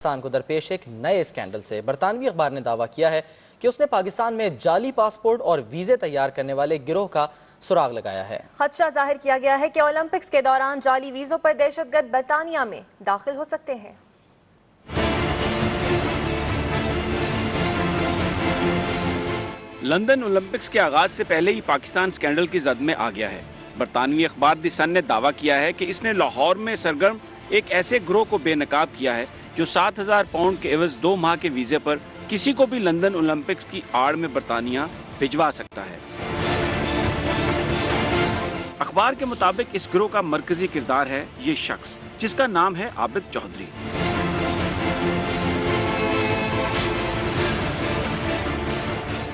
पाकिस्तान को दरपेश एक नए स्कैंडल से। बरतानवी अखबार ने दावा किया है कि उसने पाकिस्तान में जाली पासपोर्ट और वीज़े तैयार करने वाले गिरोह का सुराग लगाया है। खदशा जाहिर किया गया है कि ओलंपिक्स के दौरान जाली वीज़ों पर दहशतगर्द बरतानिया में दाखिल हो सकते हैं। लंदन ओलंपिक्स के आगाज से पहले ही पाकिस्तान स्कैंडल की जद में आ गया है। बरतानवी अखबार द सन ने दावा किया है कि इसने लाहौर में सरगर्म एक ऐसे गिरोह को बेनकाब किया है जो 7,000 पाउंड के एवज 2 माह के वीजे पर किसी को भी लंदन ओलंपिक्स की आड़ में बरतानिया भिजवा सकता है। अखबार के मुताबिक इस गिरोह का मरकजी किरदार है ये शख्स जिसका नाम है आबिद चौधरी।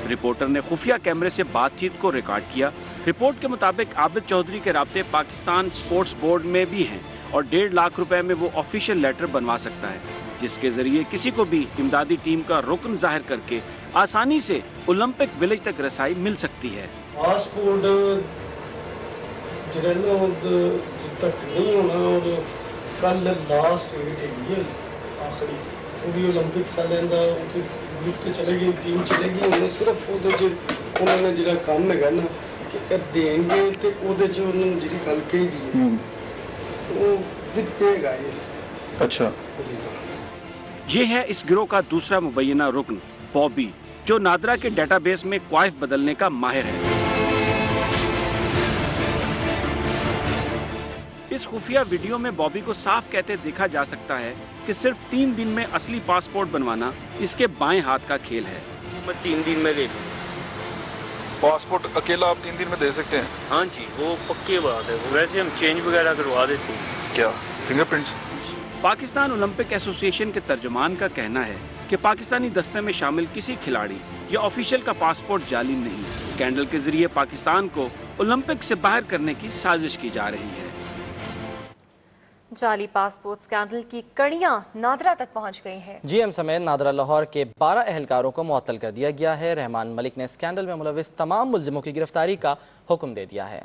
रिपोर्टर ने खुफिया कैमरे से बातचीत को रिकॉर्ड किया। रिपोर्ट के मुताबिक आबिद चौधरी के राब्ते पाकिस्तान स्पोर्ट्स बोर्ड में भी हैं और 1.5 लाख रुपए में वो ऑफिशियल लेटर बनवा सकता है जिसके जरिए किसी को भी इमदादी टीम का रुकन जाहिर करके आसानी से ओलंपिक विलेज तक रसाई मिल सकती है। पासपोर्ट तक नहीं होना और कल लास्ट आखिरी पूरी ओलंपिक्स तो चलेगी टीम चलेगी उन्हें सिर्फ उन्होंने जो काम है ना कि देंगे तो उन्होंने जी गल कही दी वो दिखेगा ये। अच्छा, ये है इस गिरोह का दूसरा मुबैना रुकन बॉबी जो नादरा के डेटाबेस में क्वाइफ बदलने का माहिर है। इस खुफिया वीडियो में बॉबी को साफ कहते देखा जा सकता है कि सिर्फ 3 दिन में असली पासपोर्ट बनवाना इसके बाएं हाथ का खेल है। मैं 3 दिन में ले लूँ पासपोर्ट अकेला आप 3 दिन में दे सकते हैं? हाँ जी, वो पक्की बात है। वैसे हम चेंज वगैरह करवा देते हैं। क्या फिंगरप्रिंट्स? पाकिस्तान ओलंपिक एसोसिएशन के तर्जुमान का कहना है कि पाकिस्तानी दस्ते में शामिल किसी खिलाड़ी या ऑफिशियल का पासपोर्ट जाली नहीं। स्कैंडल के जरिए पाकिस्तान को ओलंपिक से बाहर करने की साजिश की जा रही है। जाली पासपोर्ट स्कैंडल की कड़ियां नादरा तक पहुंच गई हैं। जीएम समेत नादरा लाहौर के 12 एहलकारों को मुअत्तल कर दिया गया है। रहमान मलिक ने स्कैंडल में मुलविस तमाम मुल्जिमों की गिरफ्तारी का हुक्म दे दिया है।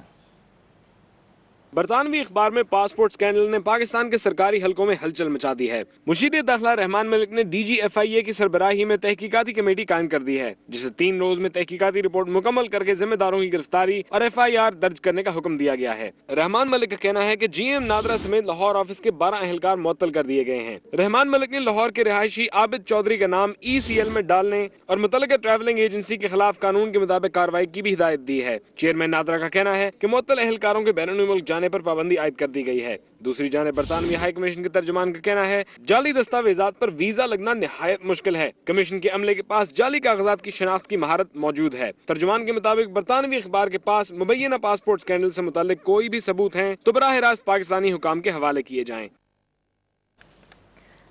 बरतानवी अखबार में पासपोर्ट स्कैंडल ने पाकिस्तान के सरकारी हलकों में हलचल मचा दी है। मुशीर दाखिला रहमान मलिक ने DGFIA की सरबराही में तहकीकाती कमेटी कायम कर दी है जिसे 3 रोज में तहकीकाती रिपोर्ट मुकम्मल करके जिम्मेदारों की गिरफ्तारी और FIR दर्ज करने का हुक्म दिया गया है। रहमान मलिक का कहना है कि GM नादरा समेत लाहौर ऑफिस के 12 एहलकार मुअत्तल कर दिए गए हैं। रहमान मलिक ने लाहौर के रिहायशी आबिद चौधरी का नाम ECL में डालने और मुतल्लिका ट्रैवलिंग एजेंसी के खिलाफ कानून के मुताबिक कार्रवाई की भी हिदायत दी है। चेयरमैन नादरा का कहना है कि मुअत्तल एहलकारों के बैरून मुल्क जाने पर पाबंदी आयद कर दी गई है। दूसरी जाने बरतानवी हाई कमीशन के तर्जुमान का कहना है जाली दस्तावेजात पर वीजा लगना निहायत मुश्किल है। कमीशन के अमले के पास जाली कागजात की शनाख्त की महारत मौजूद है। तर्जुमान के मुताबिक बरतानवी अखबार के पास मुबैना पासपोर्ट स्कैंडल से मुतालिक कोई भी सबूत हैं तो बराह रास्त पाकिस्तानी हुकाम के हवाले किए जाएं।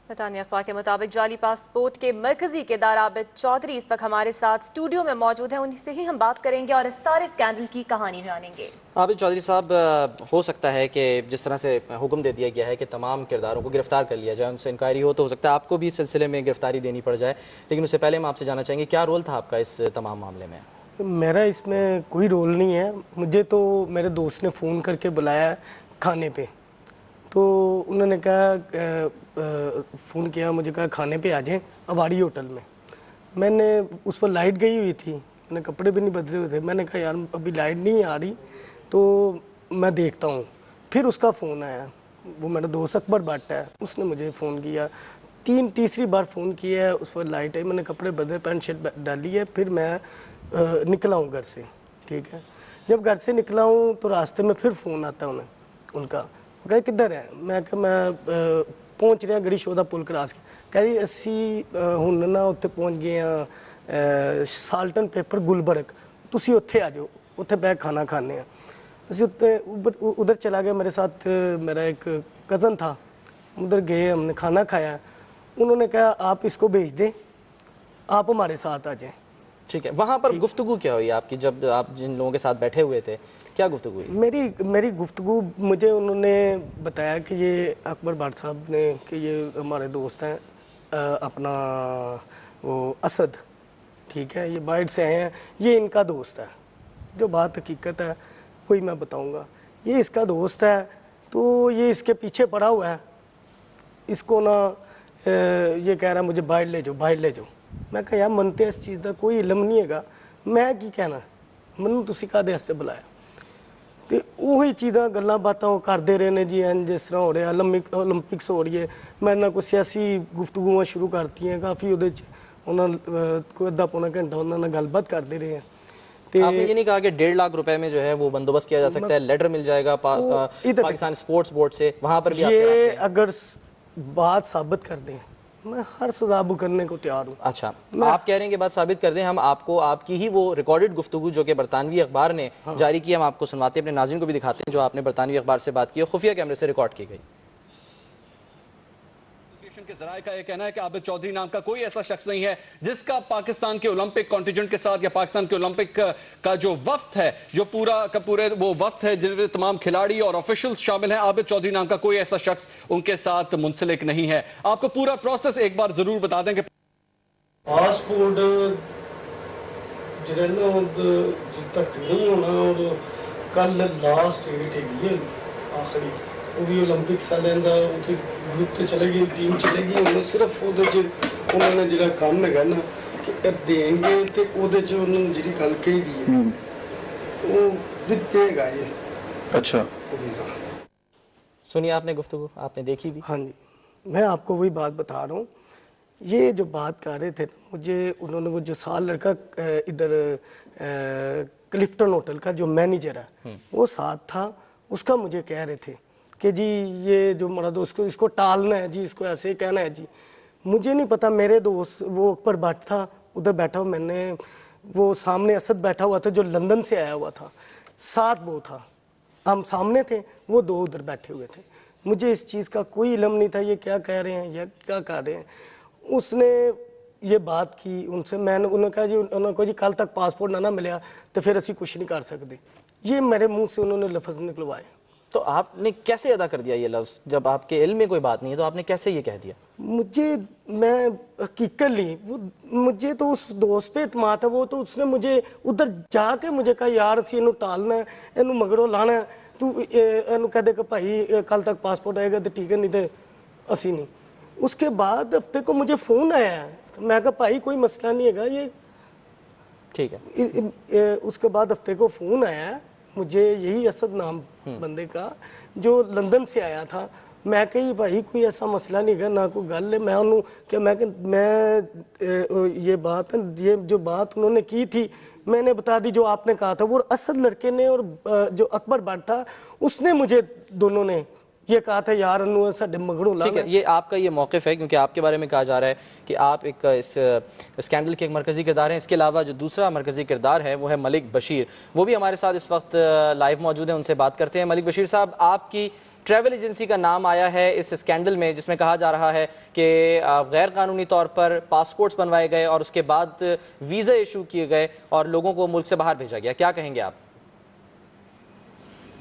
बरतानिया अखबार के मुताबिक जाली पासपोर्ट के मरकजी किरदार आबिद चौधरी इस वक्त हमारे साथ स्टूडियो में मौजूद हैं। उन्हीं से ही हम बात करेंगे और इस सारे स्कैंडल की कहानी जानेंगे। आबिद चौधरी साहब, हो सकता है कि जिस तरह से हुक्म दे दिया गया है कि तमाम किरदारों को गिरफ्तार कर लिया जाए, उनसे इंक्वायरी हो, तो हो सकता है आपको भी इस सिलसिले में गिरफ्तारी देनी पड़ जाए, लेकिन उससे पहले हम आपसे जानना चाहेंगे क्या रोल था आपका इस तमाम मामले में? मेरा इसमें कोई रोल नहीं है। मुझे तो मेरे दोस्त ने फ़ोन करके बुलाया खाने पे, तो उन्होंने कहा फ़ोन किया, मुझे कहा खाने पे आ जाएं अवारी होटल में। मैंने उस पर लाइट गई हुई थी, मैंने कपड़े भी नहीं बदले हुए थे। मैंने कहा यार अभी लाइट नहीं आ रही तो मैं देखता हूँ। फिर उसका फ़ोन आया, वो मेरा दोस्त अकबर भट्ट है, उसने मुझे फ़ोन किया। तीसरी बार फ़ोन किया है, उस पर लाइट आई, मैंने कपड़े बदले, पैंट शर्ट डाली है, फिर मैं निकला हूँ घर से। ठीक है, जब घर से निकला हूँ तो रास्ते में फिर फ़ोन आता है उनका, कहे किधर है? मैं कहा मैं पहुँच रहा गड़ी शोधा पुल क्रॉस के। कह रही असी हुण ना उत्थे पहुँच गए हैं साल्टन पेपर गुलबर्ग, तुसी उत्थे आ जाओ, उत्थे बैठ खाना खाने। असी उत्ते उधर चला गया, मेरे साथ मेरा एक कज़न था, उधर गए, हमने खाना खाया। उन्होंने कहा आप इसको भेज दें, आप हमारे साथ आ जाएं। ठीक है, वहाँ पर गुफ्तगू क्या हुई आपकी जब आप जिन लोगों के साथ बैठे हुए थे, क्या गुफ्तगू हुई? मेरी गुफ्तगू, मुझे उन्होंने बताया कि ये अकबर भट्ट साहब ने कि ये हमारे दोस्त हैं अपना वो असद, ठीक है, ये बाइट से आए हैं, ये इनका दोस्त है। जो बात हकीकत है वही मैं बताऊंगा। ये इसका दोस्त है तो ये इसके पीछे पड़ा हुआ है, इसको ना ये कह रहा मुझे बाहर ले जाओ, बाहर ले जाओ। मैं कहा यार मन ते इस चीज़ का कोई इलम नहीं है, मैं की कहना, मैनू तुसीं काहदे वास्ते बुलाया। तो ਉਹੀ ਚੀਜ਼ਾਂ ਗੱਲਾਂ ਬਾਤਾਂ ਉਹ ਕਰਦੇ ਰਹੇ ਨੇ ਜੀ। ਇੰਜ ਜਿਸ ਤਰ੍ਹਾਂ ਹੋ ਰਿਹਾ 올림픽ਸ ਹੋ ਰਹੀ ਹੈ, ਮੇਰੇ ਨਾਲ ਕੋਈ ਸਿਆਸੀ ਗੁਫ਼ਤਗੂਆਂ ਸ਼ੁਰੂ ਕਰਤੀਆਂ ਕਾਫੀ, ਉਹਦੇ 'ਚ ਉਹਨਾਂ ਕੋਈ ਅੱਧਾ ਪੌਣਾ ਘੰਟਾ ਉਹਨਾਂ ਨਾਲ ਗੱਲਬਾत ਕਰਦੇ ਰਹੇ हैं। आपने ये नहीं कहा कि 1.5 लाख रुपए में जो है वो बंदोबस्त किया जा सकता है, लेटर मिल जाएगा पाकिस्तान स्पोर्ट्स बोर्ड से, वहां पर भी ये अगर बात साबित कर दें मैं हर सजा करने को तैयार हूँ। अच्छा, आप कह रहे हैं कि बात साबित कर दें, हम आपको आपकी ही वो रिकॉर्डेड गुफ्तगू जो कि बरतानवी अखबार ने जारी की हम आपको सुनवाते हैं, अपने नाज़रीन को भी दिखाते हैं, जो आपने बरतानवी अखबार से बात की है, खुफिया कैमरे से रिकॉर्ड की गई। के जराये का यह कहना है कि आबिद चौधरी नाम का कोई ऐसा शख्स नहीं है जिसका पाकिस्तान के ओलंपिक कॉन्टिजेंट के साथ या पाकिस्तान के ओलंपिक का जो वफ्त है, जो पूरा का पूरे वो वफ्त है जिनमें तमाम खिलाड़ी और ऑफिशियल्स शामिल हैं, आबिद चौधरी नाम का कोई ऐसा शख्स उनके साथ मुंसलिक नहीं है। आपको पूरा प्रोसेस एक बार जरूर बता दें कि पासपोर्ट तक नहीं होना और कल लास्ट डेट है आखिरी, वो भी ओलंपिक्स वालों का ग्रुप तो चले गई, टीम चले गई, उन्होंने सिर्फ उन्होंने जो काम है ना कि देंगे तो उन्होंने जी गल कही दी है वो देगा ये। अच्छा, सुनिए आपने गुफ्तगू, आपने देखी भी। हाँ जी, मैं आपको वही बात बता रहा हूँ। ये जो बात कर रहे थे मुझे, उन्होंने वो जो साल लड़का इधर क्लिफ्टन होटल का जो मैनेजर है वो साथ था, उसका मुझे कह रहे थे कि जी ये जो मेरा दोस्त को इसको टालना है जी, इसको ऐसे ही कहना है जी। मुझे नहीं पता, मेरे दोस्त वो ऊपर भट्ट था उधर बैठा हुआ, मैंने वो सामने असद बैठा हुआ था जो लंदन से आया हुआ था, साथ वो था, हम सामने थे, वो दो उधर बैठे हुए थे। मुझे इस चीज़ का कोई इल्म नहीं था ये क्या कह रहे हैं या क्या कर रहे हैं। उसने ये बात की उनसे, मैंने उन्होंने कहा जी कल तक पासपोर्ट ना मिले तो फिर असी कुछ नहीं कर सकते। ये मेरे मुँह से उन्होंने लफ्ज़ निकलवाए। तो आपने कैसे अदा कर दिया ये लफ्ज़, जब आपके इल्म में कोई बात नहीं है तो आपने कैसे ये कह दिया? मैं हकीकतली वो मुझे तो उस दोस्त पे इत्मीनान था, वो तो उसने मुझे उधर जाके मुझे कहा यार असी इनू टालना है, इनू मगरों लाना है, तू इनू कह दे कि भाई कल तक पासपोर्ट आएगा तो ठीक है, नहीं तो असी नहीं। उसके बाद हफ्ते को मुझे फ़ोन आया है, मैं कहा भाई कोई मसला नहीं है ये ठीक है। उसके बाद हफ्ते को फ़ोन आया है मुझे, यही असद नाम बंदे का जो लंदन से आया था। मैं कही भाई कोई ऐसा मसला नहीं है ना कोई गल है, मैं उन्होंने कि मैं ये जो बात उन्होंने की थी मैंने बता दी जो आपने कहा था। वो असद लड़के ने और जो अकबर भट्ट था उसने मुझे दोनों ने ये कहा था यार साडे मगड़ों ला। ठीक है, ये आपका ये मौक़िफ़ है क्योंकि आपके बारे में कहा जा रहा है कि आप एक इस स्कैंडल के एक मरकज़ी किरदार हैं। इसके अलावा जो दूसरा मरकज़ी किरदार है वो है मलिक बशीर, वो भी हमारे साथ इस वक्त लाइव मौजूद हैं, उनसे बात करते हैं। मलिक बशीर साहब, आपकी ट्रैवल एजेंसी का नाम आया है इस स्कैंडल में जिसमें कहा जा रहा है कि गैर कानूनी तौर पर पासपोर्ट्स बनवाए गए और उसके बाद वीज़ा इशू किए गए और लोगों को मुल्क से बाहर भेजा गया, क्या कहेंगे आप?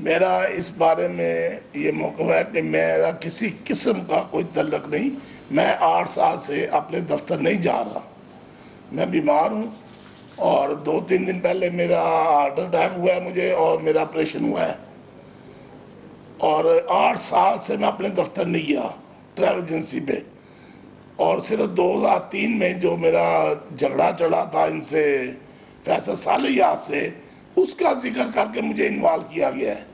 मेरा इस बारे में ये मौक़िफ़ है कि मेरा किसी किस्म का कोई तल्लुक़ नहीं। मैं 8 साल से अपने दफ्तर नहीं जा रहा, मैं बीमार हूँ और 2-3 दिन पहले मेरा हार्ट अटैक हुआ है मुझे और मेरा ऑपरेशन हुआ है और 8 साल से मैं अपने दफ्तर नहीं गया ट्रैवल एजेंसी पे। और सिर्फ 2003 में जो मेरा झगड़ा चढ़ा था इनसे फैसल सालियात से, उसका जिक्र करके मुझे इन्वॉल्व किया गया है।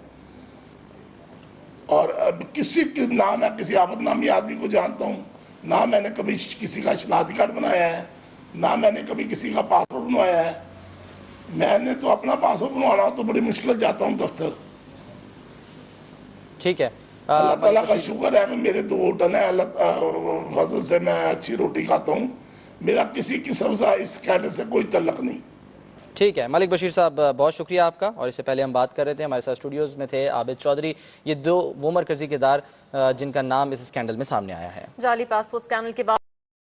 और अब किसी के ना मैं किसी आबदनामी आदमी को जानता हूँ, ना मैंने कभी किसी का शनाख्ती कार्ड बनाया है, ना मैंने कभी किसी का पासपोर्ट बनवाया है। मैंने तो अपना पासपोर्ट बनवाना तो बड़ी मुश्किल जाता हूँ दफ्तर। ठीक है, अल्लाह ताला का शुक्र है कि मेरे 2 होटल हैं, अल्लाह फजल से मैं अच्छी रोटी खाता हूँ। मेरा किसी किस्म से इस कैडर से कोई तल्लुक़ नहीं। ठीक है मलिक बशीर साहब, बहुत शुक्रिया आपका। और इससे पहले हम बात कर रहे थे, हमारे साथ स्टूडियोज़ में थे आबिद चौधरी, ये 2 वो मरकज़ी किरदार जिनका नाम इस स्कैंडल में सामने आया है। जाली पासपोर्ट स्कैंडल के बाद